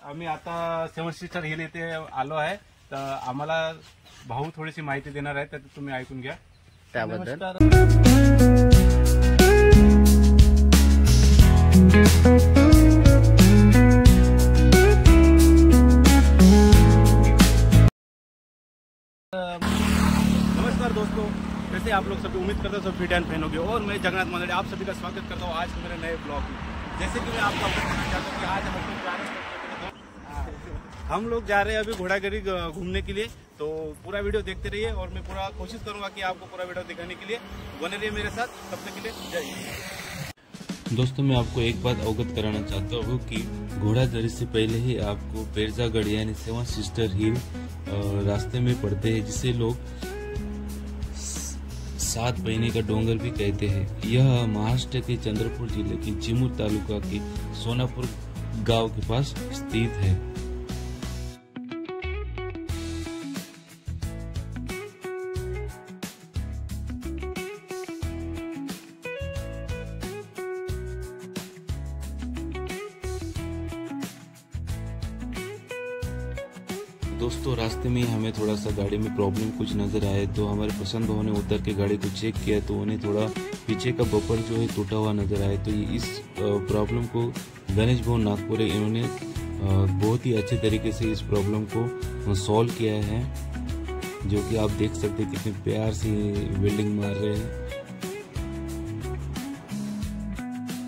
आम्ही आता 7 sister hill येथे आलो आहे. तर आम्हाला भाऊ थोडीशी माहिती देणार आहे, तर तुम्ही ऐकून घ्या त्याबद्दल. नमस्कार दोस्तों, जैसे आप लोग सभी उम्मीद करते हो सब फिट एंड फाइन होंगे और मैं जगन्नाथ मंडल आप सभी का स्वागत करता हूँ आज मेरे नए ब्लॉग में. जैसे कि मैं आपको बताना चाहता हूँ कि आज हम लोग जा रहे हैं अभी घोड़ागिरी घूमने के लिए. तो पूरा वीडियो देखते रहिए और मैं पूरा कोशिश करूंगा कि आपको पूरा वीडियो दिखाने के लिए. बने रहिए मेरे साथ, तब तक के लिए जय हिंद. दोस्तों, मैं आपको एक बात अवगत कराना चाहता हूँ कि घोड़ागिरी से पहले ही आपको पेरजागढ़ यानी 7 सिस्टर हिल रास्ते में पड़ते हैं, जिसे लोग 7 महीने का डोंगर भी कहते हैं. यह महाराष्ट्र के चंद्रपुर जिले के चिमूर तालुका के सोनापुर गांव के पास स्थित है. दोस्तों, रास्ते में हमें थोड़ा सा गाड़ी में प्रॉब्लम कुछ नजर आए, तो हमारे पसंद भाव ने उतर के गाड़ी को चेक किया तो उन्हें थोड़ा पीछे का बम्पर जो है टूटा हुआ नजर आया. तो इस प्रॉब्लम को गणेश भवन नागपुर इन्होंने बहुत ही अच्छे तरीके से इस प्रॉब्लम को सॉल्व किया है, जो कि आप देख सकते हैं कितने प्यार से वेल्डिंग मार रहे हैं.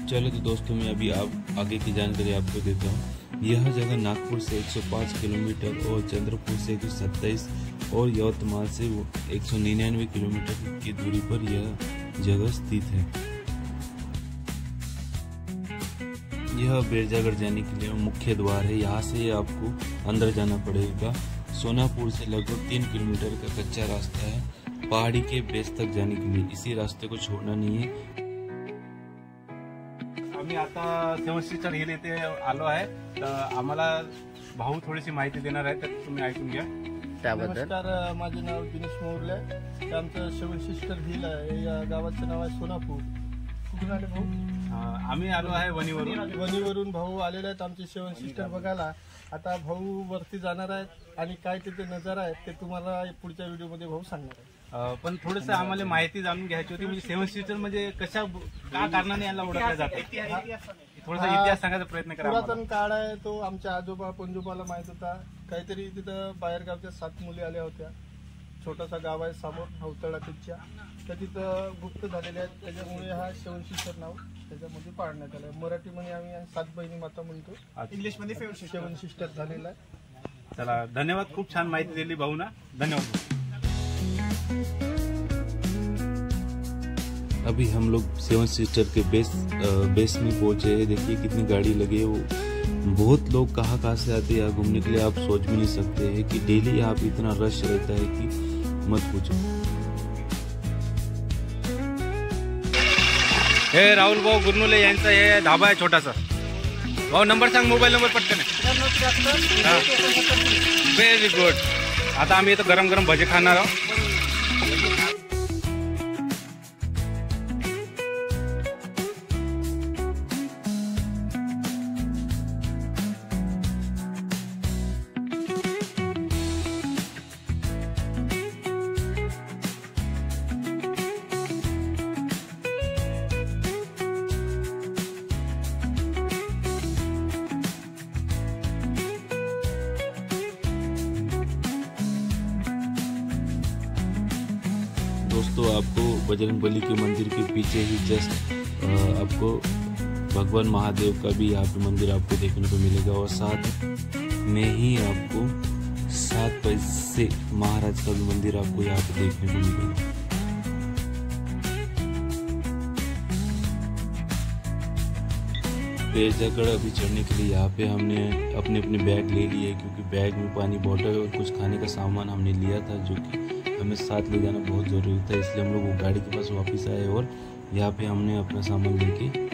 चलो तो दोस्तों, मैं अभी आगे की जानकारी आपको देता हूँ. यह जगह नागपुर से 105 किलोमीटर और चंद्रपुर से 127 और यवतमाल से 199 किलोमीटर की दूरी पर यह जगह स्थित है. यह पेरजागढ़ जाने के लिए मुख्य द्वार है. यहाँ से आपको अंदर जाना पड़ेगा. सोनापुर से लगभग 3 किलोमीटर का कच्चा रास्ता है पहाड़ी के बेस तक जाने के लिए. इसी रास्ते को छोड़ना नहीं है. आम्ही आता 7 सिस्टर हिल येथे आलो आहे. तर आम्हाला भाऊ थोडीशी माहिती देणार आहे, तर तुम्ही ऐकून घ्या त्याबद्दल. नमस्कार, माझे नाव दिनेश मोरले. आमचं 7 सिस्टर हिल आहे. या गावाचं नाव आहे सोनापूर. कुठून आले भाऊ? आम्ही आलो आहे वणीवरून भाऊ आलेले आहेत आमचे 7 सिस्टर बघायला. आता भाऊ वरती जाणार आहेत आणि काय तिथे नजारा आहेत ते तुम्हाला पुढच्या व्हिडिओमध्ये भाऊ सांगणार आहे. पण थोडंसं आम्हाला माहिती जाणून घ्यायची होती. म्हणजे 7 सिस्टर म्हणजे कशा का कारणाने याला ओळखलं जातं, थोडासा इतिहास सांगायचा प्रयत्न करा. पुरातन काळ आहे तो. आमच्या आजोबा पणजोबाला माहित होता. काहीतरी तिथं बाहेरगावच्या 7 मुली आल्या होत्या. छोटासा गाव आहे समोर हवतळा तिच्या, तर तिथं गुप्त झालेले आहेत. त्याच्यामुळे हा 7 सिस्टर नाव त्याच्यामध्ये पाडण्यात आलं. मराठीमध्ये आम्ही 7 बहिणी माता म्हणतो, इंग्लिशमध्ये 7 सिस्टर झालेला आहे. चला, धन्यवाद. खूप छान माहिती दिली भाऊ ना, धन्यवाद. अभी हम लोग 7 सिस्टर के बेस में पहुंचे हैं. देखिए कितनी गाड़ी लगी है. वो बहुत लोग कहाँ से आते हैं यहाँ घूमने के लिए, आप सोच भी नहीं सकते हैं कि डेली यहाँ पे इतना रश रहता है कि मत पूछो. हे राहुल भाऊ गुरनुले यांचा हे धाबा आहे छोटासा. भाऊ नंबर सांग, मोबाईल नंबर पटकन. Very good. आता आम्ही इथं गरम गरम भजे खाणार आहोत. दोस्तों, आपको बजरंगबली के मंदिर के पीछे ही जस्ट आपको भगवान महादेव का भी यहाँ पे मंदिर आपको देखने को मिलेगा. और साथ में ही आपको 7 पैसे महाराज का भी मंदिर आपको यहाँ पे देखने को मिलेगा. पेरजागढ़ अभी चढ़ने के लिए यहाँ पे हमने अपने अपने बैग ले लिए, क्योंकि बैग में पानी बॉटल और कुछ खाने का सामान हमने लिया था, जो कि हमें साथ ले जाना बहुत ज़रूरी था. इसलिए हम लोग वो गाड़ी के पास वापस आए और यहाँ पे हमने अपना सामान लेके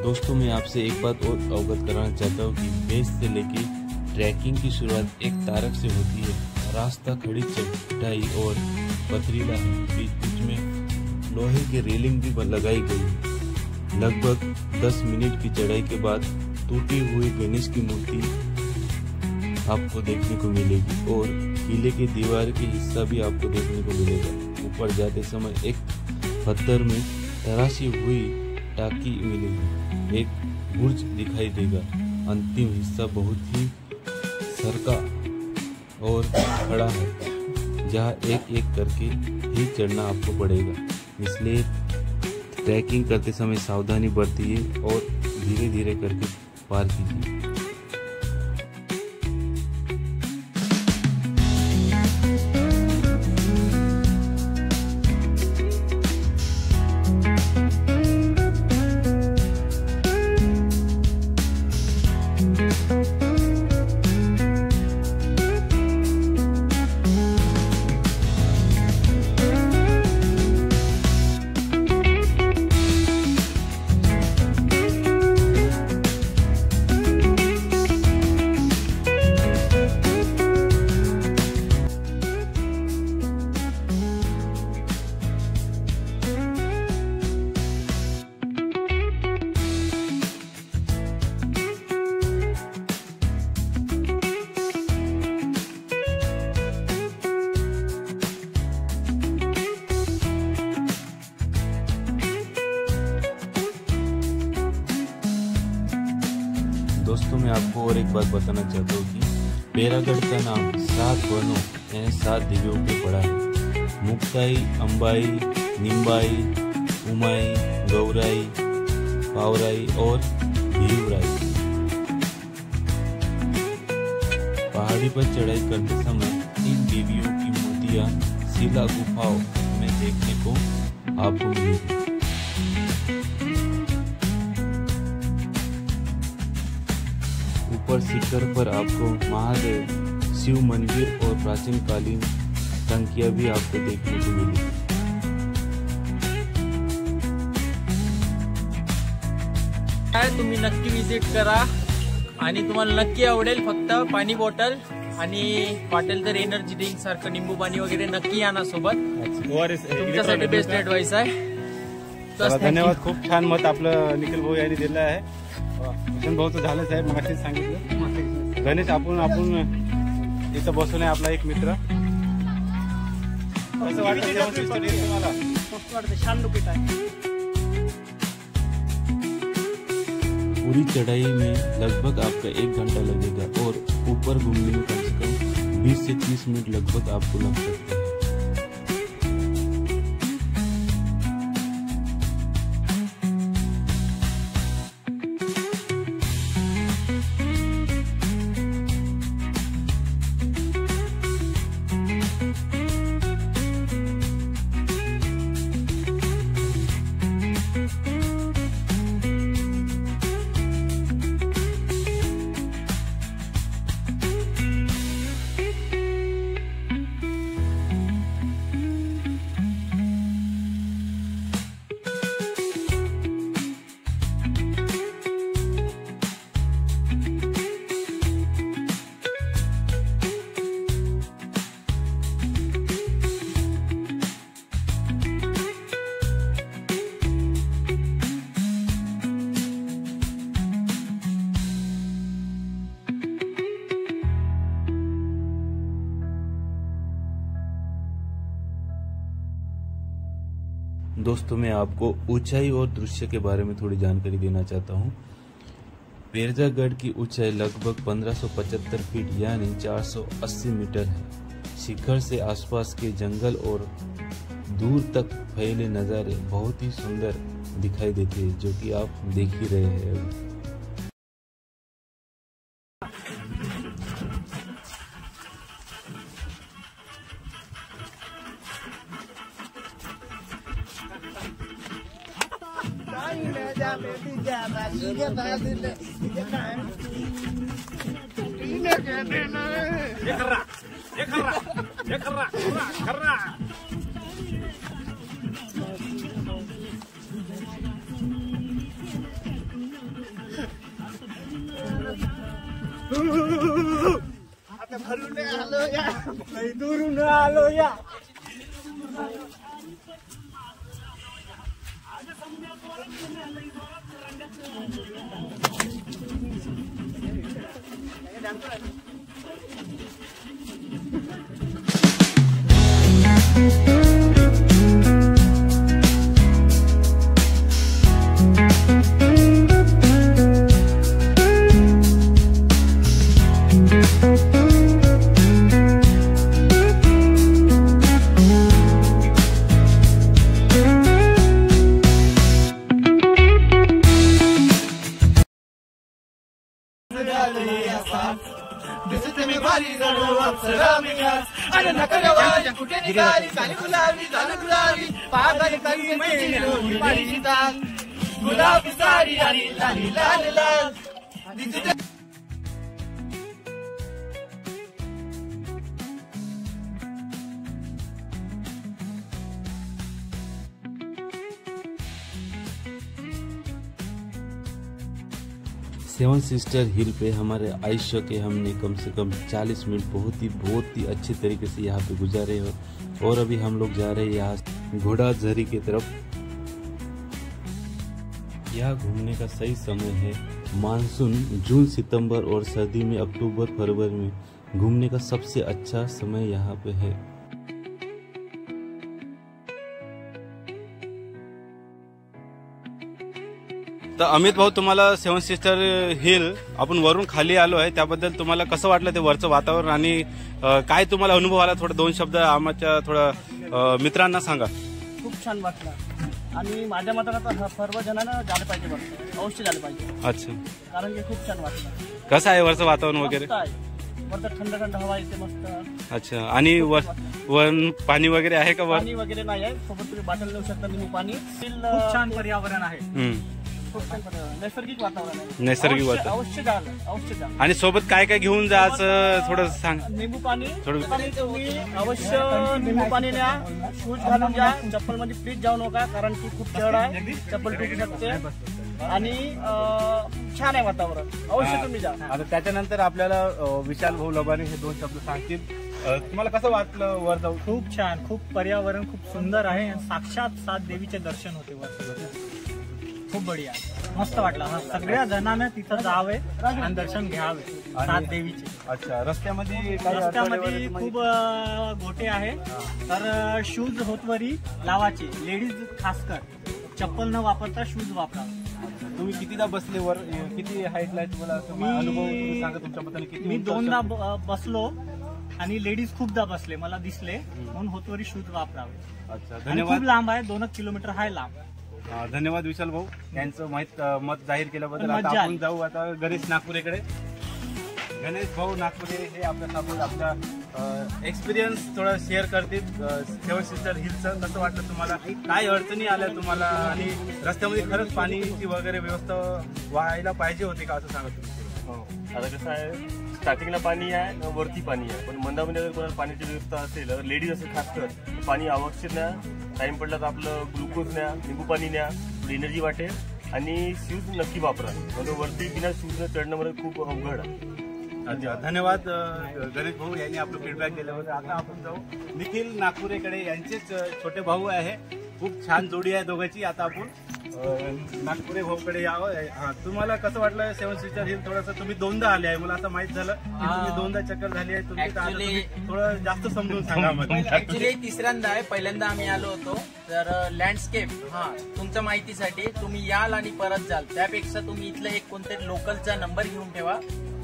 दोस्तों मैं आपसे एक बात और अवगत कराना चाहता हूँ कि बेस से लेके ट्रैकिंग की शुरुआत एक तारक से होती है। रास्ता खड़ी चटाई और पथरीला है, बीच बीच में लोहे की रेलिंग भी लगाई गई है। लगभग 10 मिनट की चढ़ाई के बाद टूटी हुई गणेश की मूर्ति आपको देखने को मिलेगी और किले की दीवार की हिस्सा भी आपको देखने को मिलेगा। ऊपर जाते समय एक पत्थर में तराशी हुई टाकी मिलेगी, एक बुर्ज दिखाई देगा। अंतिम हिस्सा बहुत ही सरका और खड़ा है, जहाँ एक एक करके ही चढ़ना आपको पड़ेगा, इसलिए ट्रैकिंग करते समय सावधानी बरतिए और धीरे धीरे करके पार कीजिए। दोस्तों मैं आपको और एक बात बताना चाहता हूँ कि पेरागढ़ का नाम 7 वनों यानी 7 दिव्यों पे पड़ा है। मुक्ताई, अंबाई, निम्बाई, उमाई, गौराई, पावराई और भीवराई। पहाड़ी पर चढ़ाई करते समय इन देवियों की मूर्तियां शिला गुफाओं में देखने को आपको मिलेगी। ऊपर शिखर पर आपको महादेव, शिव मंदिर और प्राचीन कालीन टंकियां भी आपको देखने को मिलेगी। तुम्ही नक्की विजिट करा आणि तुम्हाला नक्की आवडेल। फक्त पाणी बॉटल आणि वाटेल तर एनर्जी ड्रिंक सारखं निंबू पाणी वगैरे नक्की आणा सोबत, तुमच्यासाठी बेस्ट ऍडवाइस आहे। धन्यवाद, खूप छान मत आपलं निखिल भाऊ यांनी दिलं आहे। भूषण भाऊ तर झालंच आहे, मगाशीच सांगितलं। गणेश आपण इथं बसून आहे आपला एक मित्र, कसं वाटतं तुम्हाला? छान लोकेट आहे। पूरी चढ़ाई में लगभग आपका 1 घंटा लगेगा और ऊपर घूमने में कम से कम 20 से 30 मिनट लगभग आपको लग सकते हैं। दोस्तों मैं आपको ऊंचाई और दृश्य के बारे में थोड़ी जानकारी देना चाहता हूँ। पेरजागढ़ की ऊंचाई लगभग 1575 फीट यानी 480 मीटर है। शिखर से आसपास के जंगल और दूर तक फैले नज़ारे बहुत ही सुंदर दिखाई देते हैं, जो कि आप देख ही रहे हैं। लई दुरून आलो या. गुलाबी सारी लाली लाली लाल लाल. सेवन सिस्टर हिल पे हमारे आयुष्य के हमने कम से कम 40 मिनट बहुत ही अच्छे तरीके से यहाँ पे गुजारे हो. और अभी हम लोग जा रहे हैं यहाँ घोड़ा झरी की तरफ. यहाँ घूमने का सही समय है मानसून जून सितंबर और सर्दी में अक्टूबर फरवरी में घूमने का सबसे अच्छा समय यहाँ पे है. तर अमित भाऊ, तुम्हाला सेवन सिस्टर हिल आपण वरून खाली आलो आहे, त्याबद्दल तुम्हाला कसं वाटलं ते वरचं वातावरण आणि काय तुम्हाला अनुभव आला? थोडं 2 शब्द आमच्या थोडं मित्रांना सांगा. खूप छान वाटलं आणि माझ्या मतानं तर सर्व जणांना झालं पाहिजे, बघ अवश्य झालं पाहिजे. अच्छा, कारण की खूप छान वाटलं. कसं आहे वरचं वातावरण वगैरे? वरतं थंड थंड हवा येते मस्त. अच्छा, आणि वन पाणी वगैरे आहे का? वर पाणी वगैरे नाही आहे, सोबत तुम्ही बाटल नेऊ शकता लिंबू पाणी. खूप छान पर्यावरण आहे. खूप छान पर्यावरण, नैसर्गिक वातावरण आहे. नैसर्गिक वातावरण अवश्य झालं. आणि सोबत काय काय घेऊन जायचं थोडं सांग. लिंबू पाणी थोडं तुम्ही अवश्य लिंबू पाणी न्या. शूज घालून जा. चप्पल मध्ये प्लीज जाऊ नका, कारण की खूप जड आहे, चप्पल तुटू शकते. आणि छान आहे वातावरण, अवश्य तुम्ही जा. आता त्याच्यानंतर आपल्याला विशाल भाऊ लबाने हे 2 शब्द सांगतील. तुम्हाला कसं वाटलं वर जाऊ? खूप छान, खूप पर्यावरण खूप सुंदर आहे. साक्षात 7 देवीचे दर्शन होते वर. खूप बढिया, मस्त वाटलं. सगळ्या जणांना तिथं जावे आणि दर्शन घ्यावे 7 देवीचे. अच्छा, रस्त्यामध्ये खूप गोटे आहे, तर शूज होतवरी लावाचे. लेडीज खासकर चप्पल न वापरता शूज वापरा. तुम्ही कितीदा बसले वर? किती हाईटला आहे तुम्हाला अनुभव सांगा तुमच्याबद्दल? किती? मी 2दा बसलो आणि लेडीज खूपदा बसले, मला दिसले, म्हणून होतवरी शूज वापरावे. अच्छा, आणि धन्यवाद. खूप लांब आहे, 2 किलोमीटर आहे लांब. धन्यवाद विशाल भाऊ यांचं मत जाहीर केल्याबद्दल. आता मज्जा आपण जाऊ आता गणेश नागपुरेकडे. गणेश भाऊ नागपुरे हे आपल्यासोबत आपला एक्सपिरियन्स थोडं शेअर करतील सेवन सिस्टर हिलचं. कसं वाटलं तुम्हाला? काय अडचणी आल्या तुम्हाला? आणि रस्त्यामध्ये खरंच पाणीची वगैरे व्यवस्था व्हायला पाहिजे होती का, असं सांगा तुम्ही? हो, आता कसं आहे, स्टार्टिंगला पाणी आहे, वरती पाणी आहे, पण मंदामध्ये जर कोणाला पाण्याची व्यवस्था असेल, लेडीज असेल खास कर, पाणी आवश्यक न्या. टाइम पडला तर आपलं ग्लुकोज न्या, लिंबू पाणी न्या, एनर्जी वाटेल. आणि शूज नक्की वापरा, म्हणजे वरती बिना शूज चढणं मला खूप अवघड आहे. धन्यवाद गणेश भाऊ यांनी आपलं फीडबॅक दिल्याबद्दल. आता आपण जाऊ निखिल नागपुरेकडे. यांचेच छोटे भाऊ आहे, खूप छान जोडी आहे दोघांची. आता आपण नागपुरे भाऊकडे यावं. तुम्हाला कसं वाटलं सेवन सिस्टर हिल? थोडंसं तुम्ही 2दा आले आहे, मला आता माहित झालं की तुम्ही 2दा चक्कर झाली आहे तुमची. थोडं जास्त समजून सांगा. ऍक्च्युली 3ऱ्यांदा आहे, पहिल्यांदा आम्ही आलो होतो. तर लँडस्केप तुमच्या माहितीसाठी तुम्ही याल आणि परत जाल, त्यापेक्षा तुम्ही इथलं एक कोणतरी लोकलचा नंबर घेऊन ठेवा.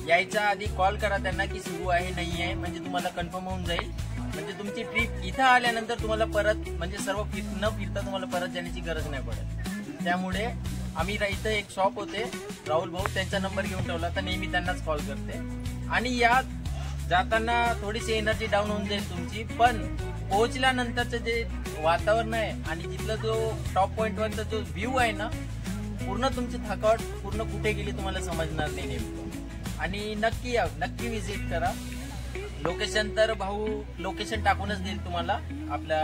यायच्या आधी कॉल करा त्यांना की सुरू आहे नाही आहे, म्हणजे तुम्हाला कन्फर्म होऊन जाईल. म्हणजे तुमची ट्रिप इथं आल्यानंतर तुम्हाला परत म्हणजे सर्व न फिरता तुम्हाला परत जाण्याची गरज नाही पडत. त्यामुळे आम्ही इथं एक शॉप होते राहुल भाऊ, त्यांचा नंबर घेऊन ठेवला, तर नेहमी त्यांनाच कॉल करते. आणि या जाताना थोडीशी एनर्जी डाऊन होऊन जाईल तुमची, पण पोहोचल्यानंतरचं जे वातावरण आहे आणि तिथला जो टॉप पॉइंटवरचा जो व्ह्यू आहे ना, पूर्ण तुमची थकावट पूर्ण कुठे गेली तुम्हाला समजणार नाही नेमकं. आणि नक्की या, नक्की व्हिजिट करा. लोकेशन तर भाऊ लोकेशन टाकूनच देईल तुम्हाला आपल्या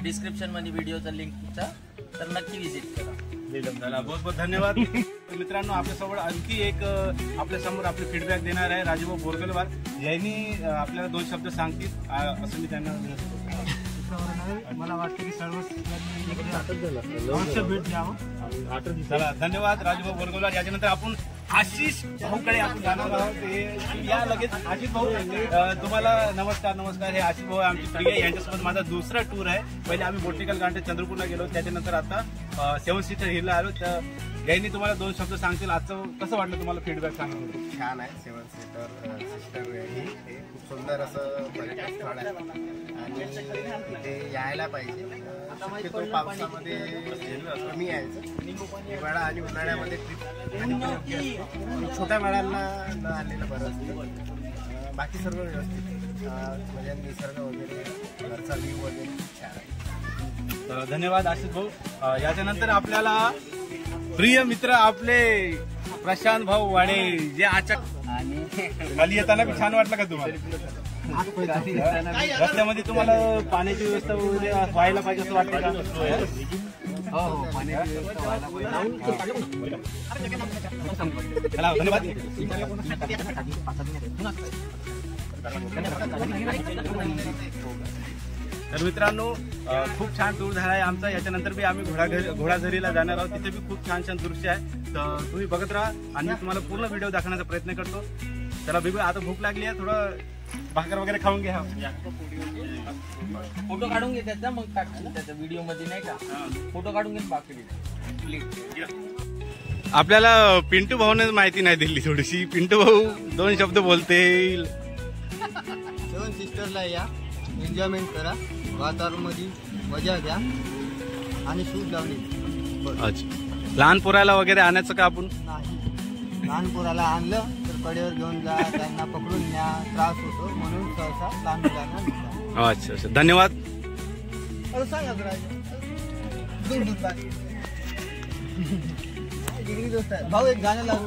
डिस्क्रिप्शन मध्ये व्हिडिओचा लिंकचा, तर नक्की व्हिजिट करा. चला, बहुत बहुत धन्यवाद. मित्रांनो, आपल्यासमोर आणखी एक आपल्यासमोर आपले फीडबॅक देणार आहे राजूभाऊ बोरगलवार. यांनी आपल्याला 2 शब्द सांगतील असं मी त्यांना मला वाटतं की सर्व भेट द्यावं. चला, धन्यवाद राजूभाऊ बोरगलवार. याच्यानंतर आपण आशिष भाऊकडे आपण जाणार आहोत. या लगेच आशिष भाऊ, तुम्हाला नमस्कार. हे आशिष भाऊ आमची पिढी आहे, यांच्यासोबत माझा दुसरा टूर आहे. पहिले आम्ही बोटिकल गार्डन चंद्रपूरला गेलो, त्याच्यानंतर आता 7 सीटर हिलला आलो. तर यांनी तुम्हाला 2 शब्द सांगतील. आजचं कसं वाटलं तुम्हाला फीडबॅक सांगितलं? छान आहे. 7 सीटर सिस्टर हे खूप सुंदर असं पर्यटन स्थळ आहे आणि इथे यायला पाहिजे. शक्यतो पावसामध्ये कमी यायचं, हिवाळा आणि उन्हाळ्यामध्ये ट्रिप छोट्या बाळांना न आलेलं बरं असतं. बाकी सर्व व्यवस्थित, म्हणजे निसर्ग वगैरे, घरचा व्ह्यू वगैरे छान आहे. तर धन्यवाद आशिष भाऊ. याच्यानंतर आपल्याला प्रिय मित्र आपले प्रशांत भाऊ वाडे, जे आचक खाली येताना बी छान वाटलं का तुम्हाला? रस्त्यामध्ये तुम्हाला पाण्याची व्यवस्था वगैरे व्हायला पाहिजे असं वाटतं का? हो, पाण्याची व्यवस्था व्हायला पाहिजे. चला, धन्यवाद. तर मित्रांनो, खूप छान टूर झाला आहे आमचा. याच्यानंतर बी आम्ही घोडाझरीला जाणार आहोत. तिथे बी खूप छान दृश्य आहे. तर तुम्ही बघत राहा आणि तुम्हाला पूर्ण व्हिडिओ दाखवण्याचा प्रयत्न करतो. चला बिगू, आता भूक लागली आहे, थोडं भाकर वगैरे खाऊन घ्या. फोटो काढून घे त्याचा, मग टाक त्याच्या व्हिडिओ मध्ये, नाही का? फोटो काढून घे बाकी. आपल्याला पिंटू भाऊने माहिती नाही दिली थोडीशी. पिंटू भाऊ 2 शब्द बोलतील. 7 सिस्टरला या, एन्जॉयमेंट करा, वातावरणामध्ये मजा घ्या आणि शूज लावणे. अच्छा, लहान पोराला वगैरे आणायचं का आपण? नाही, लहान पोराला आणलं तर कडेवर घेऊन जा, त्यांना पकडून न्या, त्रास होतो, म्हणून सहसा लहान मुलांना. अच्छा, धन्यवाद. सांगा भाऊ, एक गाणं लागू.